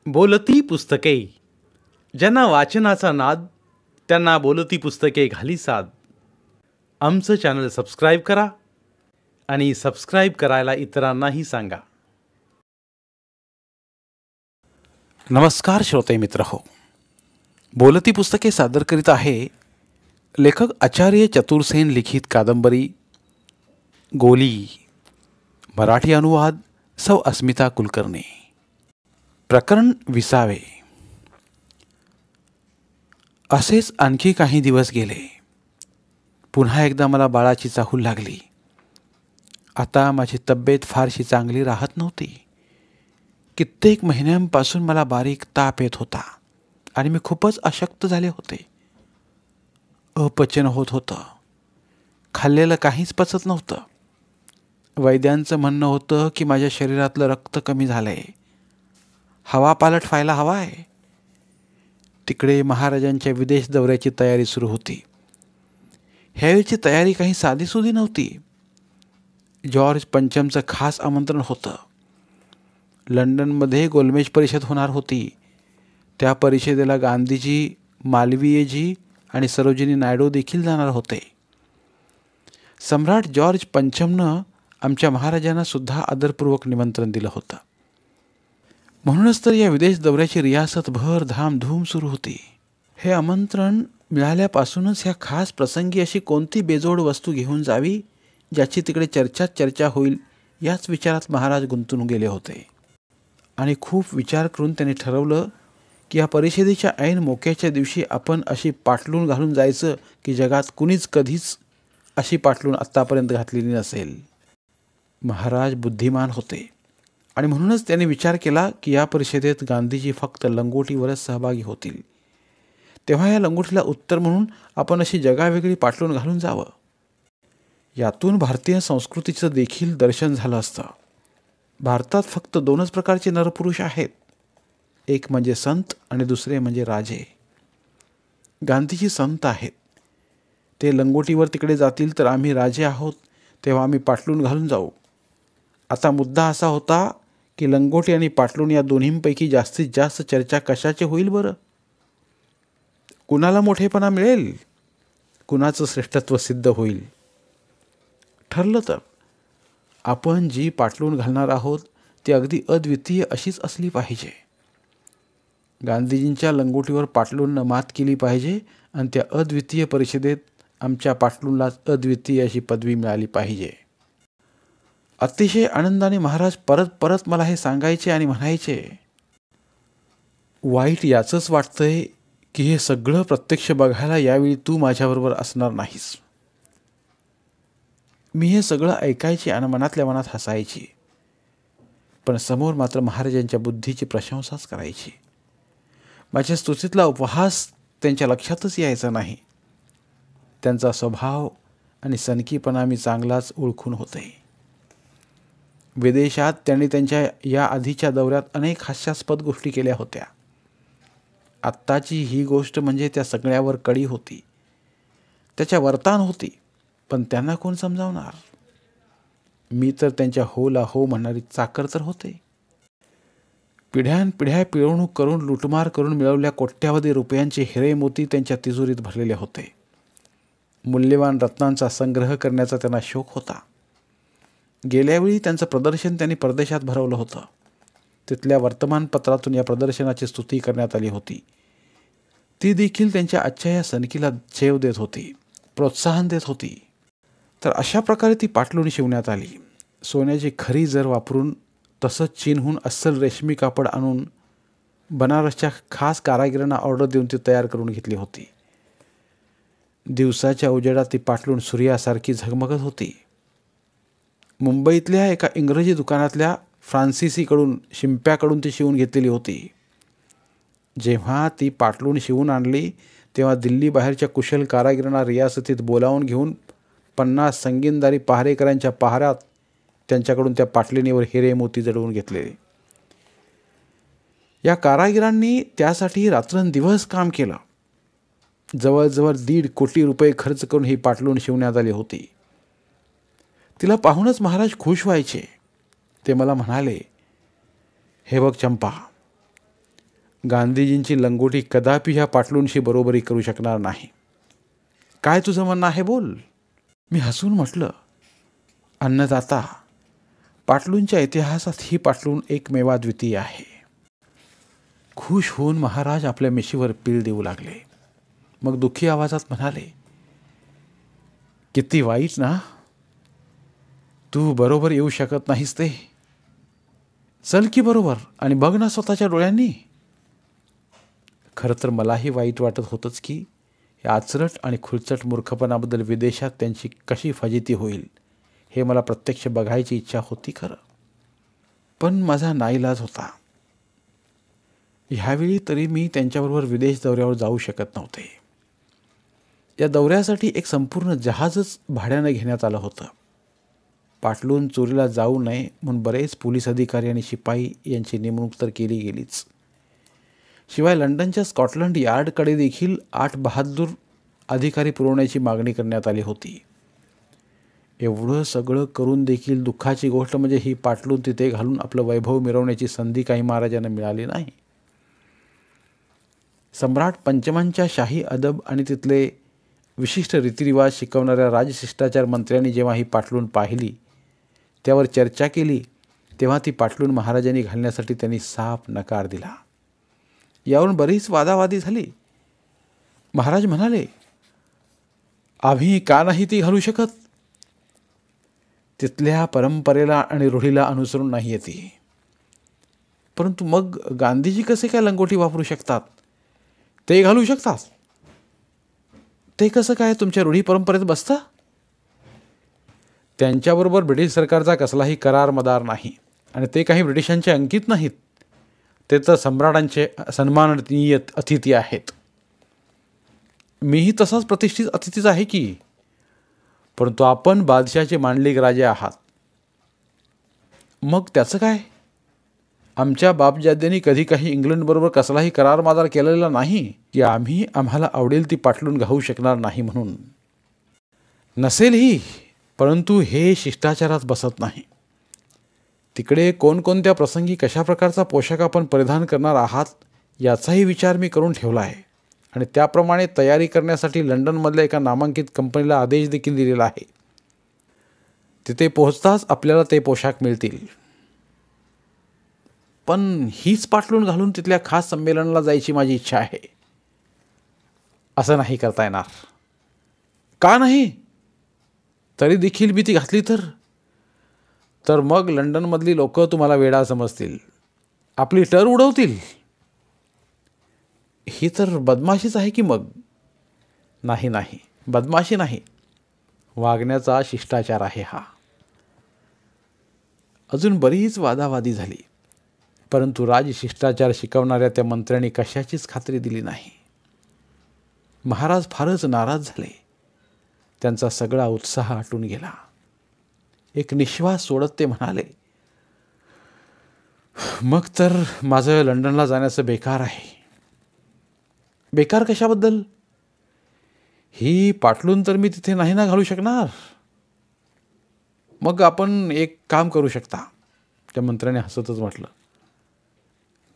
बोलती पुस्तके. ज्यांना वाचनाचा नाद त्यांना बोलती पुस्तके घाली साद. आमचं चॅनल सबस्क्राईब करा आणि सबस्क्राईब करायला इतरांनाही सांगा. नमस्कार श्रोते मित्र हो. बोलती पुस्तके सादर करीत आहे लेखक आचार्य चतुरसेन लिखित कादंबरी गोली. मराठी अनुवाद सौ अस्मिता कुलकर्णी. प्रकरण 20. असेच आणखी काही दिवस गेले. पुन्हा एकदा मला बाळाची चाहूल लागली. आता माझी तब्येत फारशी चांगली राहत नव्हती. कित्येक महिन्यांपासून मला बारीक ताप येत होता आणि मी खूपच अशक्त झाले होते. अपचन होत होतं. खाल्लेलं काहीच पचत नव्हतं. वैद्यांचं म्हणणं होतं की माझ्या शरीरातलं रक्त कमी झालंय, हवा पालट व्हायला हवा आहे. तिकडे महाराजांच्या विदेश दौऱ्याची तयारी सुरू होती. ह्यावेळची तयारी काही साधीसुधी नव्हती. जॉर्ज पंचमचं खास आमंत्रण होतं. लंडनमध्ये गोलमेज परिषद होणार होती. त्या परिषदेला गांधीजी, मालवीयजी आणि सरोजिनी नायडू देखील जाणार होते. सम्राट जॉर्ज पंचमनं आमच्या महाराजांना सुद्धा आदरपूर्वक निमंत्रण दिलं होतं. म्हणूनच तर या विदेश दौऱ्याची रियासत भर धामधूम सुरू होती. हे आमंत्रण मिळाल्यापासूनच ह्या खास प्रसंगी अशी कोणती बेजोड वस्तू घेऊन जावी ज्याची तिकडे चर्चा होईल याच विचारात महाराज गुंतून गेले होते. आणि खूप विचार करून त्यांनी ठरवलं की या परिषदेच्या ऐन मोक्याच्या दिवशी आपण अशी पाटलून घालून जायचं की जगात कुणीच कधीच अशी पाटलून आत्तापर्यंत घातलेली नसेल. महाराज बुद्धिमान होते आणि म्हणूनच त्यांनी विचार केला की या परिषदेत गांधीजी फक्त लंगोटीवरच सहभागी होतील. तेव्हा या लंगोटीला उत्तर म्हणून आपण अशी जगावेगळी पाटलून घालून जावं. यातून भारतीय संस्कृतीचं देखील दर्शन झालं असतं. भारतात फक्त 2च प्रकारचे नरपुरुष आहेत. एक म्हणजे संत आणि दुसरे म्हणजे राजे. गांधीजी संत आहेत. ते लंगोटीवर तिकडे जातील तर आम्ही राजे आहोत, तेव्हा आम्ही पाटलून घालून जाऊ. आता मुद्दा असा होता की लंगोटी आणि पाटलून या दोन्हींपैकी जास्तीत जास्त चर्चा कशाचे होईल बरं? कुणाला मोठेपणा मिळेल? कुणाचं श्रेष्ठत्व सिद्ध होईल? ठरलं तर आपण जी पाटलून घालणार आहोत ती अगदी अद्वितीय अशीच असली पाहिजे. गांधीजींच्या लंगोटीवर पाटलूननं मात केली पाहिजे आणि त्या अद्वितीय परिषदेत आमच्या पाटलूनला अद्वितीय अशी पदवी मिळाली पाहिजे. अतिशय आनंदाने महाराज परत मला हे सांगायचे आणि म्हणायचे, वाईट याचंच वाटतंय की हे सगळं प्रत्यक्ष बघायला यावेळी तू माझ्याबरोबर असणार नाहीस. मी हे सगळं ऐकायचे आणि मनातल्या मनात हसायची, पण समोर मात्र महाराजांच्या बुद्धीची प्रशंसाच करायची. माझ्या स्तुतीतला उपहास त्यांच्या लक्षातच यायचा नाही. त्यांचा स्वभाव आणि सनकीपणा मी चांगलाच ओळखून होते. विदेशात त्यांनी त्यांच्या या आधीच्या दौऱ्यात अनेक हास्यास्पद गोष्टी केल्या होत्या. आत्ताची ही गोष्ट म्हणजे त्या सगळ्यावर कडी होती. त्याच्या वर्तान होती, पण त्यांना कोण समजावणार? मी तर त्यांच्या होला हो म्हणणारी चाकर तर होते. पिढ्यानपिढ्या पिळवणूक करून लुटमार करून मिळवल्या कोट्यावधी रुपयांचे हिरे मोती त्यांच्या तिजोरीत भरलेले होते. मूल्यवान रत्नांचा संग्रह करण्याचा त्यांना शौक होता. गेल्यावेळी त्यांचं प्रदर्शन त्यांनी परदेशात भरवलं होतं. तिथल्या वर्तमानपत्रातून या प्रदर्शनाची स्तुती करण्यात आली होती. ती देखील त्यांच्या आजच्या या सनकीला चेव देत होती, प्रोत्साहन देत होती. तर अशा प्रकारे ती पाटलून शिवण्यात आली. सोन्याची खरी जर वापरून तसंच चीनहून अस्सल रेशमी कापड आणून बनारसच्या खास कारागिरांना ऑर्डर देऊन ती तयार करून घेतली होती. दिवसाच्या उजेडात ती पाटलून सूर्यासारखी झगमगत होती. मुंबईतल्या एका इंग्रजी दुकानातल्या फ्रान्सिसीकडून शिंप्याकडून ती शिवून घेतलेली होती. जेव्हा ती पाटलून शिवून आणली तेव्हा दिल्ली बाहेरच्या कुशल कारागिरांना रियासतीत बोलावून घेऊन 50 संगीनदारी पहारेकरांच्या पहाऱ्यात त्यांच्याकडून त्या पाटलिनीवर हिरे मोती जडवून घेतले. या कारागिरांनी त्यासाठी रात्रंदिवस काम केलं. जवळजवळ 1.5 कोटी रुपये खर्च करून ही पाटलून शिवण्यात आली होती. तिला पाहूनच महाराज खुश व्हायचे. ते मला म्हणाले, हे बघ चंपा, गांधीजींची लंगोटी कदापि ह्या पाटलूंशी बरोबरी करू शकणार नाही. काय तुझं म्हणणं आहे बोल. मी हसून म्हटलं, अन्नदाता, पाटलूंच्या इतिहासात ही पाटलून एकमेवाद्वितीय आहे. खुश होऊन महाराज आपल्या मिशीवर पील देऊ लागले. मग दुःखी आवाजात म्हणाले, किती वाईट ना, तू बरोबर येऊ शकत नाहीस ते. चल की बरोबर आणि बघ ना स्वतःच्या डोळ्यांनी. खरं तर मलाही वाईट वाटत होतंच की या आचरट आणि खुलचट मूर्खपणाबद्दल विदेशात त्यांची कशी फजिती होईल हे मला प्रत्यक्ष बघायची इच्छा होती खरं. पण माझा नाईलाज होता. ह्यावेळी तरी मी त्यांच्याबरोबर विदेश दौऱ्यावर जाऊ शकत नव्हते. या दौऱ्यासाठी एक संपूर्ण जहाजच भाड्यानं घेण्यात आलं होतं. पाटलून चोरीला जाऊ नये म्हणून बरेच पोलीस अधिकारी आणि शिपाई यांची नेमणूक तर केली गेलीच. शिवाय लंडनच्या स्कॉटलंड यार्डकडे देखील 8 बहादूर अधिकारी पुरवण्याची मागणी करण्यात आली होती. एवढं सगळं करून देखील दुःखाची गोष्ट म्हणजे ही पाटलून तिथे घालून आपलं वैभव मिरवण्याची संधी काही महाराजांना मिळाली नाही. सम्राट पंचमांच्या शाही अदब आणि तिथले विशिष्ट रीतिरिवाज शिकवणाऱ्या राजशिष्टाचार मंत्र्यांनी जेव्हा ही पाटलून पाहिली, त्यावर चर्चा केली, तेव्हा ती पाटलून महाराजांनी घालण्यासाठी त्यांनी साफ नकार दिला. यावरून बरीच वादावादी झाली. महाराज म्हणाले, आम्ही का नाही ती घालू शकत? तिथल्या परंपरेला आणि रूढीला अनुसरून नाही येते. परंतु मग गांधीजी कसे काय लंगोटी वापरू शकतात? ते घालू शकतात. ते कसं काय तुमच्या रूढी परंपरेत बसतं? त्यांच्याबरोबर ब्रिटिश सरकारचा कसलाही करार मदार नाही आणि ते काही ब्रिटिशांचे अंकित नाहीत. ते तर सम्राटांचे सन्माननीय अतिथी आहेत. मीही तसाच प्रतिष्ठित अतिथीच आहे की. परंतु आपण बादशाहचे मांडलिक राजे आहात. मग त्याचं काय? आमच्या बापजाद्यांनी कधी काही इंग्लंडबरोबर कसलाही करार मदार केलेला नाही की आम्हाला आवडेल ती पाटलून घालू शकणार नाही म्हणून. नसेलही, परंतु हे शिष्टाचारात बसत नाही. तिकडे कोणकोणत्या प्रसंगी कशा प्रकारचा पोशाख आपण परिधान करणार आहात याचाही विचार मी करून ठेवला आहे आणि त्याप्रमाणे तयारी करण्यासाठी लंडनमधल्या एका नामांकित कंपनीला आदेश देखील दिलेला आहे. तिथे पोहोचताच आपल्याला ते पोशाख मिळतील. पण हीच पाटलून घालून तिथल्या खास संमेलनाला जायची माझी इच्छा आहे. असं नाही करता येणार. का नाही? तरी देखील मी ती घातली तर मग लंडनमधली लोक तुम्हाला वेडा समजतील, आपली टर उडवतील. ही तर बदमाशीच आहे की मग. नाही, बदमाशी नाही, वागण्याचा शिष्टाचार आहे हा. अजून बरीच वादावादी झाली, परंतु राजशिष्टाचार शिकवणाऱ्या त्या मंत्र्यांनी कशाचीच खात्री दिली नाही. महाराज फारच नाराज झाले. त्यांचा सगळा उत्साह आटून गेला. एक निश्वास सोडत ते म्हणाले, मग तर माझं लंडनला जाण्याचं बेकार आहे. बेकार कशाबद्दल? ही पाटलून तर मी तिथे नाही ना घालू शकणार. मग आपण एक काम करू शकता. त्या मंत्र्याने हसतच म्हटलं,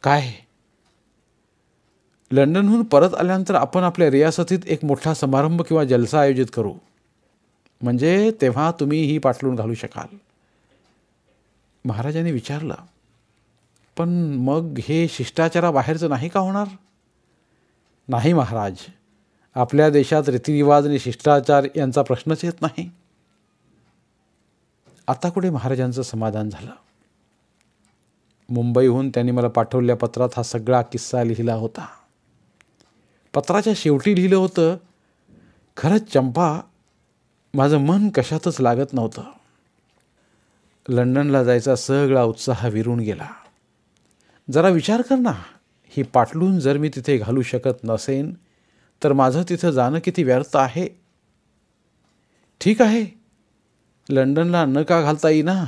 काय? लंडनहून परत आल्यानंतर आपण आपल्या रियासतीत एक मोठा समारंभ किंवा जलसा आयोजित करू. म्हणजे तेव्हा तुम्ही ही पाटलून घालू शकाल. महाराजांनी विचारलं, पण मग हे शिष्टाचाराबाहेरचं नाही का होणार? नाही महाराज, आपल्या देशात रीतिरिवाज आणि शिष्टाचार यांचा प्रश्नच येत नाही. आता कुठे महाराजांचं समाधान झालं. मुंबईहून त्यांनी मला पाठवलेल्या पत्रात हा सगळा किस्सा लिहिला होता. पत्राच्या शेवटी लिहिलं होतं, खरंच चंपा, माझं मन कशातच लागत नव्हतं. लंडनला जायचा सगळा उत्साह विरून गेला. जरा विचार कर ना, ही पाटलून जर मी तिथे घालू शकत नसेन तर माझं तिथं जाणं किती व्यर्थ आहे. ठीक आहे, लंडनला न का घालता येईना,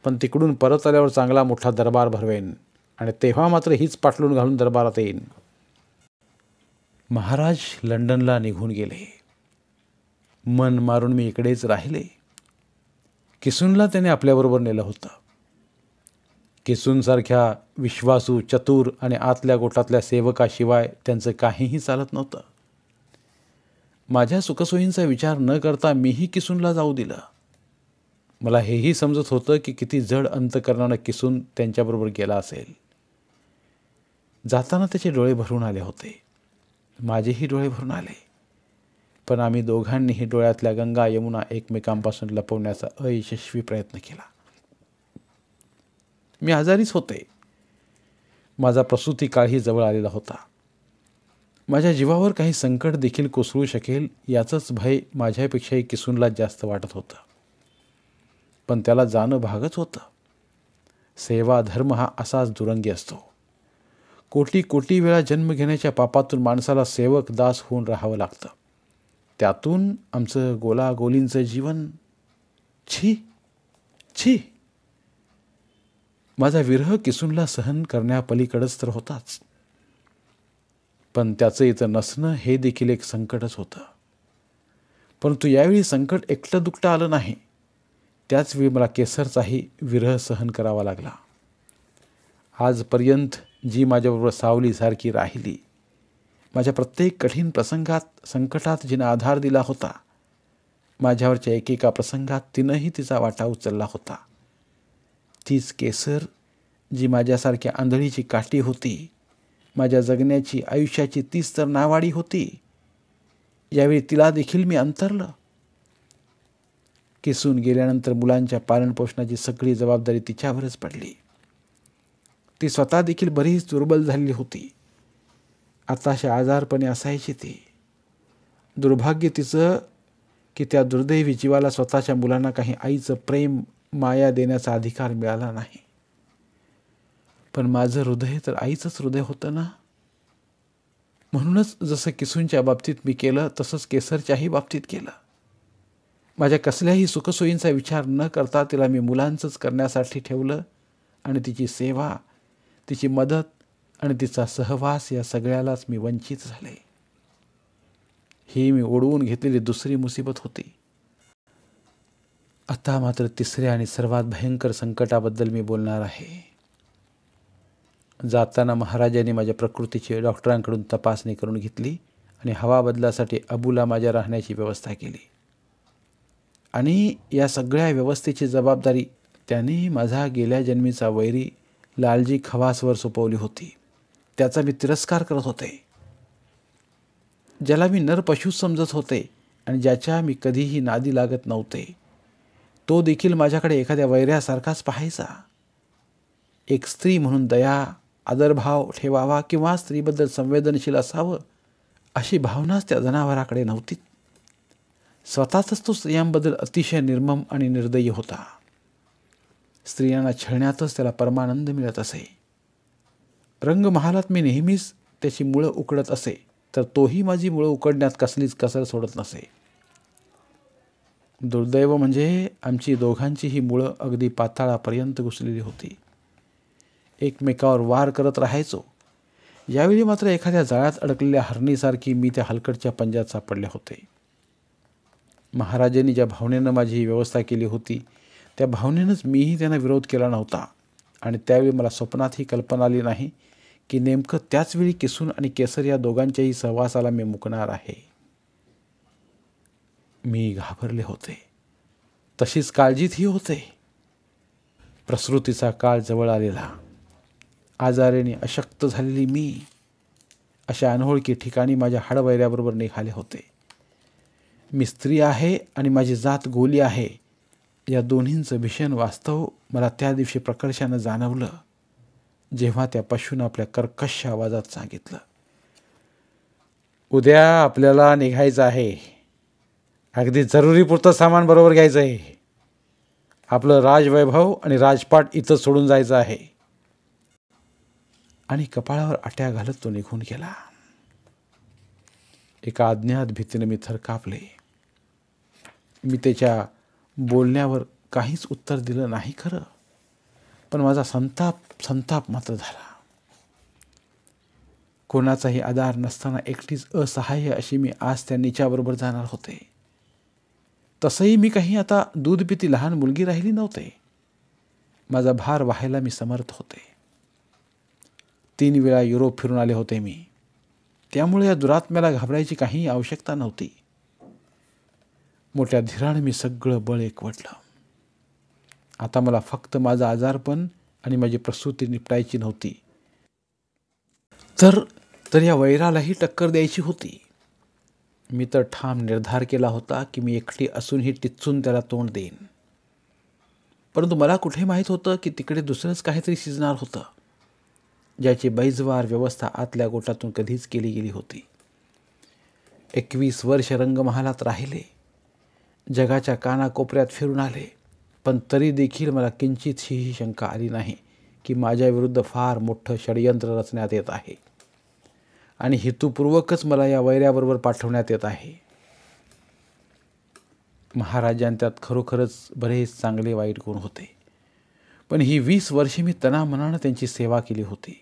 पण तिकडून परत आल्यावर चांगला मोठा दरबार भरवेन आणि तेव्हा मात्र हीच पाटलून घालून दरबारात येईन. महाराज लंडनला निघून गेले. मन मारून मी इकडेच राहिले. किसूनला त्याने आपल्याबरोबर नेलं होतं. किसूंसारख्या विश्वासू, चतुर आणि आतल्या गोटातल्या सेवकाशिवाय त्यांचं काहीही चालत नव्हतं. माझ्या सुखसोयींचा विचार न करता मीही किसूनला जाऊ दिलं. मला हेही समजत होतं की किती जड अंतकरणानं किसून त्यांच्याबरोबर गेला असेल. जाताना त्याचे डोळे भरून आले होते, माझेही डोळे भरून आले. पण आम्ही दोघांनीही डोळ्यातल्या गंगा यमुना एकमेकांपासून लपवण्याचा अयशस्वी प्रयत्न केला. मी आजारीच होते. माझा प्रसूती काळही जवळ आलेला होता. माझ्या जीवावर काही संकट देखील कोसळू शकेल याचंच भय माझ्यापेक्षाही किसूनला जास्त वाटत होतं. पण त्याला जाणं भागच होतं. सेवा धर्म हा असाच दुरंगी असतो. कोटी कोटी वेळा जन्म घेण्याच्या पापातून माणसाला सेवक दास होऊन राहावं लागतं. त्यातून आमचं गोलागोलींचं जीवन, छी छी. माझा विरह किसूनला सहन करण्यापलीकडंच तर होताच, पण त्याचं इथं नसणं हे देखील एक संकटच होतं. परंतु यावेळी संकट एकटं दुकटं आलं नाही. त्याचवेळी मला केसरचाही विरह सहन करावा लागला. आजपर्यंत जी माझ्याबरोबर सावलीसारखी राहिली, माझ्या प्रत्येक कठीण प्रसंगात संकटात जिनं आधार दिला होता, माझ्यावरच्या एकेका प्रसंगात तिनंही तिचा वाटा उचलला होता, तीच केसर जी माझ्यासारख्या आंधळीची काठी होती, माझ्या जगण्याची आयुष्याची तीच तर नावाडी होती. यावेळी तिला देखील मी अंतरलं. किसून गेल्यानंतर मुलांच्या पालनपोषणाची सगळी जबाबदारी तिच्यावरच पडली. ती स्वतः देखील बरीच दुर्बल झालेली होती. आताशा आजारपणे असायची ती. दुर्भाग्य तिचं की त्या दुर्दैवी जीवाला स्वतःच्या मुलांना काही आईचं प्रेम माया देण्याचा अधिकार मिळाला नाही. पण माझं हृदय तर आईचंच हृदय होतं ना. म्हणूनच जसं किसूंच्या बाबतीत मी केलं तसंच केसरच्याही बाबतीत केलं. माझ्या कसल्याही सुखसोयींचा विचार न करता तिला मी मुलांचंच करण्यासाठी ठेवलं आणि तिची सेवा, तिची मदत आणि तिचा सहवास या सगळ्यालाच मी वंचित झाले. ही मी ओढवून घेतलेली दुसरी मुसीबत होती. आता मात्र तिसऱ्या आणि सर्वात भयंकर संकटाबद्दल मी बोलणार आहे. जाताना महाराजांनी माझ्या प्रकृतीची डॉक्टरांकडून तपासणी करून घेतली आणि हवा बदलासाठी अबूला माझ्या राहण्याची व्यवस्था केली. आणि या सगळ्या व्यवस्थेची जबाबदारी त्याने माझा गेल्या जन्मीचा वैरी लालजी खवासवर सोपवली होती. त्याचा मी तिरस्कार करत होते. ज्याला मी नरपशु समजत होते आणि ज्याच्या मी कधीही नादी लागत नव्हते, तो देखील माझ्याकडे एखाद्या वैऱ्यासारखाच पाहायचा. एक स्त्री म्हणून दया, आदरभाव ठेवावा किंवा स्त्रीबद्दल संवेदनशील असावं अशी भावनाच त्या जनावराकडे नव्हती. स्वतःच तो स्त्रियांबद्दल अतिशय निर्मम आणि निर्दयी होता. स्त्रियांना छळण्यातच त्याला परमानंद मिळत असे. रंगमहालात मी नेहमीच त्याची मुळं उकडत असे, तर तोही माझी मुळं उकडण्यात कसलीच कसर सोडत नसे. दुर्दैव म्हणजे आमची दोघांची ही मुळं अगदी पाताळापर्यंत घुसलेली होती. एकमेकावर वार करत राहायचो. यावेळी मात्र एखाद्या जाळ्यात अडकलेल्या हरणीसारखी मी त्या हलकटच्या पंजात सापडले होते. महाराजांनी ज्या भावनेनं माझी ही व्यवस्था केली होती, त्या भावनेनंच मीही त्यांना विरोध केला नव्हता. आणि त्यावेळी मला स्वप्नात ही कल्पना आली नाही की नेमकं त्याचवेळी किसून आणि केसर या दोघांच्याही सहवासाला मी मुकणार आहे. मी घाबरले होते. तशीच काळजीतही होते. प्रसूतीचा काळ जवळ आलेला. आजाराने अशक्त झालेली मी अशा अनोळखी ठिकाणी माझ्या हाडवैऱ्याबरोबर निघाले होते. मी स्त्री आहे आणि माझी जात गोली आहे, या दोन्हींचं भीषण वास्तव मला त्या दिवशी प्रकर्षानं जाणवलं, जेव्हा त्या पशूनं आपल्या कर्कश आवाजात सांगितलं, उद्या आपल्याला निघायचं आहे. अगदी जरुरीपुरतं सामान बरोबर घ्यायचं आहे. आपलं राजवैभव आणि राजपाट इथं सोडून जायचं आहे. आणि कपाळावर आट्या घालत तो निघून गेला. एका अज्ञात भीतीने मी थरकापले. मी त्याच्या बोलण्यावर काहीच उत्तर दिलं नाही खरं, पण माझा संताप मात्र झाला. कोणाचाही आधार नसताना एकटीच असहाय्य अशी मी आज त्या निच्याबरोबर जाणार होते. तसंही मी काही आता दूध पिती लहान मुलगी राहिली नव्हते. माझा भार वाहायला मी समर्थ होते. 3 वेळा युरोप फिरून आले होते मी. त्यामुळे या दुरात्म्याला घाबरायची काही आवश्यकता नव्हती. मोठ्या धीराने मी सगळं बळ एकवटलं. आता मला फक्त माझं आजारपण आणि माझी प्रसूती निपटायची नव्हती, तर या वैरालाही टक्कर द्यायची होती. मी तर ठाम निर्धार केला होता की मी एकटी असूनही टिच्चून त्याला तोंड देईन. परंतु मला कुठे माहीत होतं की तिकडे दुसरंच काहीतरी शिजणार होतं, ज्याची बैजवार व्यवस्था आतल्या गोटातून कधीच केली गेली होती. 21 वर्ष रंगमहालात राहिले, जगाच्या कानाकोपऱ्यात फिरून आले, पण तरी देखील मला किंचितशी शंका आली नाही की माझ्या विरुद्ध फार मोठं षडयंत्र रचण्यात येत आहे आणि हेतुपूर्वकच मला या वैऱ्याबरोबर पाठवण्यात येत आहे. महाराजांच्यात खरोखरच बरेच चांगले वाईट गुण होते, पण ही 20 वर्षे मी तनामनानं त्यांची सेवा केली होती.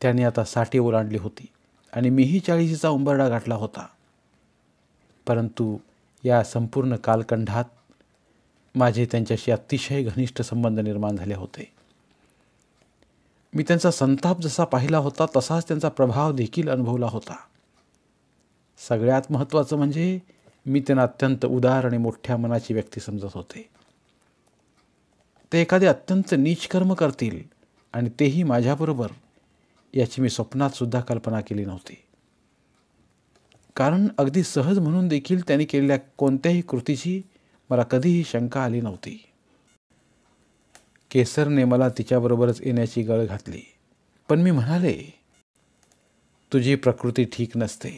त्यांनी आता 60 ओलांडली होती आणि मीही 40चा उंबरडा गाठला होता. परंतु या संपूर्ण कालखंडात माझे त्यांच्याशी अतिशय घनिष्ठ संबंध निर्माण झाले होते. मी त्यांचा संताप जसा पाहिला होता तसाच त्यांचा प्रभाव देखील अनुभवला होता. सगळ्यात महत्त्वाचं म्हणजे मी त्यांना अत्यंत उदार आणि मोठ्या मनाची व्यक्ती समजत होते. ते एखादे अत्यंत नीच कर्म करतील आणि तेही माझ्याबरोबर, याची मी स्वप्नात सुद्धा कल्पना केली नव्हती. कारण अगदी सहज म्हणून देखील त्यांनी केलेल्या कोणत्याही कृतीची मला कधीही शंका आली नव्हती. केसरने मला तिच्याबरोबरच येण्याची गळ घातली, पण मी म्हणाले, तुझी प्रकृती ठीक नसते,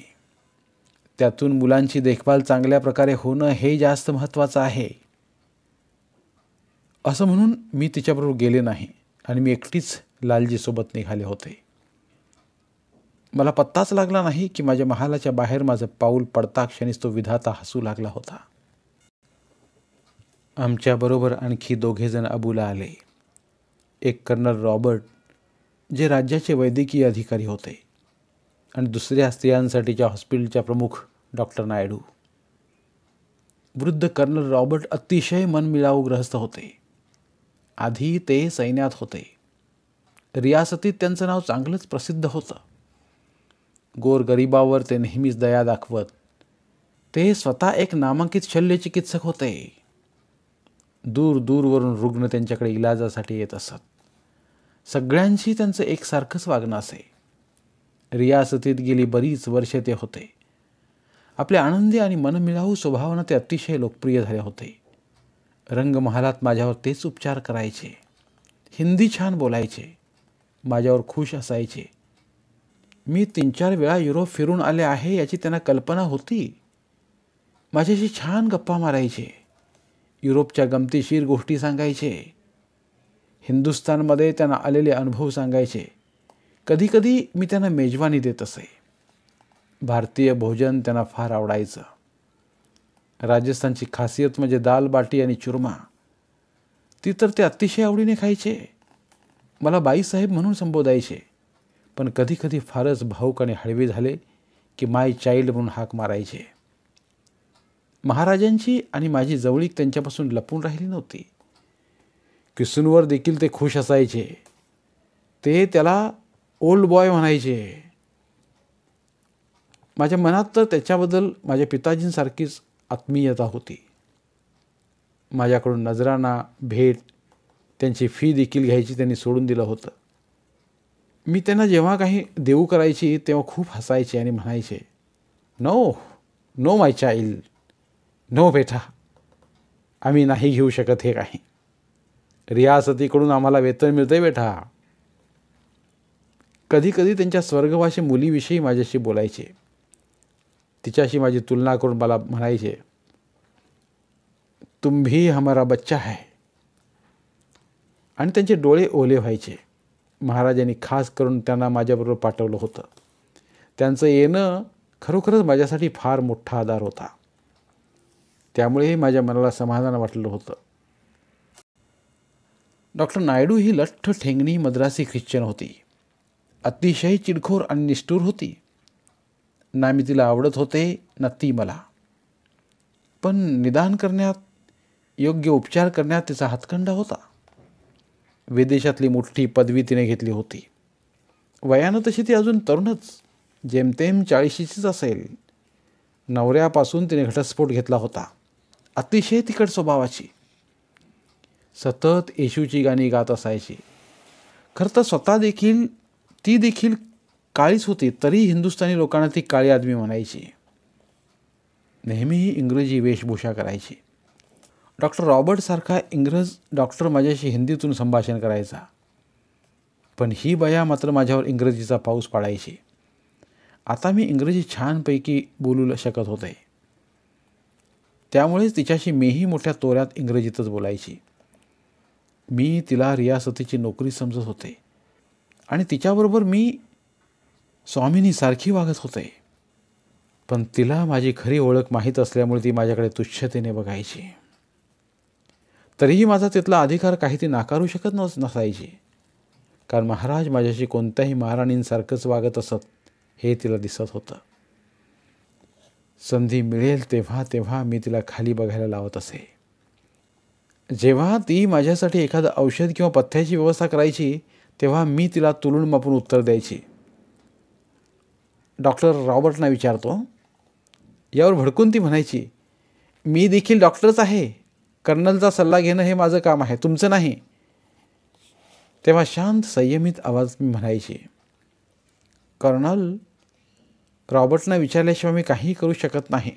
त्यातून मुलांची देखभाल चांगल्या प्रकारे होणं हे जास्त महत्त्वाचं आहे. असं म्हणून मी तिच्याबरोबर गेले नाही आणि मी एकटीच लालजीसोबत निघाले होते. मला पत्ताच लागला नाही की माझ्या महालाच्या बाहेर माझं पाऊल पडता क्षणीच तो विधाता हसू लागला होता. आमच्याबरोबर आणखी 2 जण अबूला आले. एक कर्नल रॉबर्ट, जे राज्याचे वैद्यकीय अधिकारी होते, आणि दुसऱ्या स्त्रियांसाठीच्या हॉस्पिटलच्या प्रमुख डॉक्टर नायडू. वृद्ध कर्नल रॉबर्ट अतिशय मनमिळावू गृहस्थ होते. आधी ते सैन्यात होते. रियासतीत त्यांचं नाव चांगलंच प्रसिद्ध होतं. गोरगरिबावर ते नेहमीच दया दाखवत. ते स्वतः एक नामांकित शल्यचिकित्सक होते. दूर दूरवरून रुग्ण त्यांच्याकडे इलाजासाठी येत असत. सगळ्यांशी त्यांचं एकसारखंच वागणं असे. रियासतीत गेली बरीच वर्षे ते होते. आपल्या आनंदी आणि मनमिळावू स्वभावानं ते अतिशय लोकप्रिय झाले होते. रंगमहालात माझ्यावर तेच उपचार करायचे. हिंदी छान बोलायचे. माझ्यावर खुश असायचे. मी 3-4 वेळा युरोप फिरून आले आहे याची त्यांना कल्पना होती. माझ्याशी छान गप्पा मारायचे. युरोपच्या गमतीशीर गोष्टी सांगायचे. हिंदुस्थानमध्ये त्यांना आलेले अनुभव सांगायचे. कधीकधी मी त्यांना मेजवानी देत असे. भारतीय भोजन त्यांना फार आवडायचं. राजस्थानची खासियत म्हणजे दाल बाटी आणि चुरमा. ती तर ते अतिशय आवडीने खायचे. मला बाईसाहेब म्हणून संबोधायचे, पण कधीकधी फारच भावूक आणि हळवे झाले की माय चाइल्ड म्हणून हाक मारायचे. महाराजांची आणि माझी जवळीक त्यांच्यापासून लपून राहिली नव्हती. किसूंवर देखील ते खुश असायचे. ते त्याला ओल्ड बॉय म्हणायचे. माझ्या मनात तर त्याच्याबद्दल माझ्या पिताजींसारखीच आत्मीयता होती. माझ्याकडून नजराना, भेट, त्यांची फी देखील घ्यायची त्यांनी सोडून दिलं होतं. मी त्यांना जेव्हा काही देऊ करायची तेव्हा खूप हसायचे आणि म्हणायचे, नो नो माय चाइल्ड, नो बेटा, आम्ही नाही घेऊ शकत हे काही. रियासतीकडून आम्हाला वेतन मिळतंय बेटा. कधीकधी त्यांच्या स्वर्गवासी मुलीविषयी माझ्याशी बोलायचे. तिच्याशी माझी तुलना करून मला म्हणायचे, तुम भी हमारा बच्चा है. आणि त्यांचे डोळे ओले व्हायचे. महाराजांनी खास करून त्यांना माझ्याबरोबर पाठवलं होतं. त्यांचं येणं खरोखरच माझ्यासाठी फार मोठा आधार होता. त्यामुळे माझ्या मनाला समाधान वाटलं होतं. डॉक्टर नायडू ही लठ्ठ ठेंगणी मद्रासी ख्रिश्चन होती. अतिशय चिडखोर आणि निष्ठुर होती. ना मी तिला आवडत होते ना ती मला. पण निदान करण्यात, योग्य उपचार करण्यात तिचा हातखंडा होता. विदेशातली मोठी पदवी तिने घेतली होती. वयानं तशी ती अजून तरुणच, जेमतेम 40शीचीच असेल. नवऱ्यापासून तिने घटस्फोट घेतला होता. अतिशय तिखट स्वभावाची. सतत येशूची गाणी गात असायची. खरं तर ती देखील काळीच होती, तरी हिंदुस्थानी लोकांना ती काळी आदमी म्हणायची. नेहमी इंग्रजी वेशभूषा करायची. डॉक्टर रॉबर्टसारखा इंग्रज डॉक्टर माझ्याशी हिंदीतून संभाषण करायचा, पण ही बया मात्र माझ्यावर इंग्रजीचा पाऊस पाडायची. आता मी इंग्रजी छानपैकी बोलू शकत होते, त्यामुळेच तिच्याशी मीही मोठ्या तोऱ्यात इंग्रजीतच बोलायची. मी तिला रियासतीची नोकरी समजत होते आणि तिच्याबरोबर मी स्वामिनीसारखी वागत होते, पण तिला माझी खरी ओळख माहीत असल्यामुळे ती माझ्याकडे तुच्छतेने बघायची. तरीही माझा तिथला अधिकार काही ती नाकारू शकत नसायची, कारण महाराज माझ्याशी कोणत्याही महाराणींसारखंच वागत असत हे तिला दिसत होतं. संधी मिळेल तेव्हा तेव्हा मी तिला खाली बघायला लावत असे. जेव्हा ती माझ्यासाठी एखादं औषध किंवा पथ्याची व्यवस्था करायची तेव्हा मी तिला तुलून मापून उत्तर द्यायची. डॉक्टर रॉबर्टना विचारतो. यावर भडकून ती म्हणायची, मी देखील डॉक्टरच आहे. कर्नलचा सल्ला घेणं हे माझं काम आहे, तुमचं नाही. तेव्हा शांत संयमित आवाज मी म्हणायची, कर्नल, रॉबर्टना विचारल्याशिवाय मी काहीही करू शकत नाही.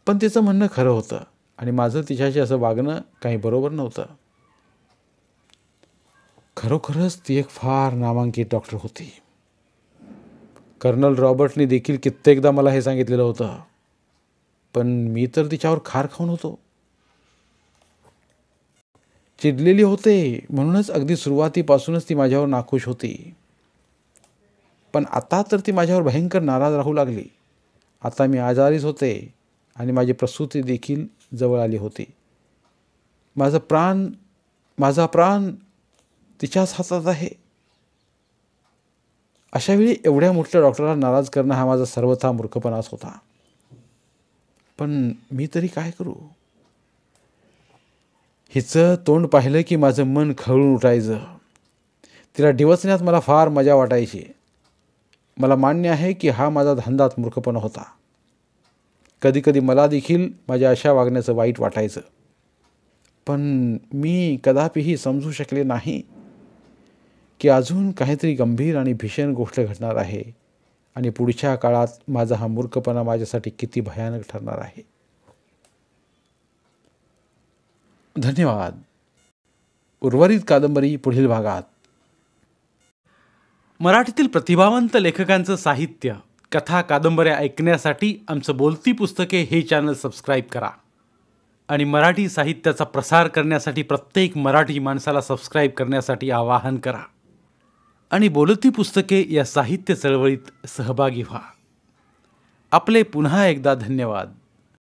पण तिचं म्हणणं खरं होतं आणि माझं तिच्याशी असं वागणं काही बरोबर नव्हतं. खरोखरच ती एक फार नामांकित डॉक्टर होती. कर्नल रॉबर्टने देखील कित्येकदा मला हे सांगितलेलं होतं, पण मी तर तिच्यावर खार खाऊन होतो. चिडलेली होते, म्हणूनच अगदी सुरुवातीपासूनच ती माझ्यावर नाखुश होती. पण आता तर ती माझ्यावर भयंकर नाराज राहू लागली. आता मी आजारीच होते आणि माझी प्रसूती देखील जवळ आली होती. माझा प्राण तिच्याच हातात आहे. अशावेळी एवढ्या मोठ्या डॉक्टरला नाराज करणं हा माझा सर्वथा मूर्खपणाच होता. पण मी तरी काय करू? हिचं तोंड पाहिलं की माझं मन खवळून उठायचं. तिला डिवचण्यात मला फार मजा वाटायची. मला मान्य आहे की हा माझा धंदाच मूर्खपणा होता. कधीकधी मला देखील माझ्या अशा वागण्याचं वाईट वाटायचं. पण मी कदापिही समजू शकले नाही की अजून काहीतरी गंभीर आणि भीषण गोष्ट घडणार आहे आणि पुढच्या काळात माझा हा मूर्खपणा माझ्यासाठी किती भयानक ठरणार आहे. धन्यवाद. उर्वरित कादंबरी पुढील भागात. मराठीतील प्रतिभावंत लेखकांचं साहित्य, कथा, कादंबऱ्या ऐकण्यासाठी आमचं बोलती पुस्तके हे चॅनल सबस्क्राईब करा आणि मराठी साहित्याचा प्रसार करण्यासाठी प्रत्येक मराठी माणसाला सबस्क्राईब करण्यासाठी आवाहन करा आणि बोलती पुस्तके या साहित्य चळवळीत सहभागी व्हा. आपले पुन्हा एकदा धन्यवाद.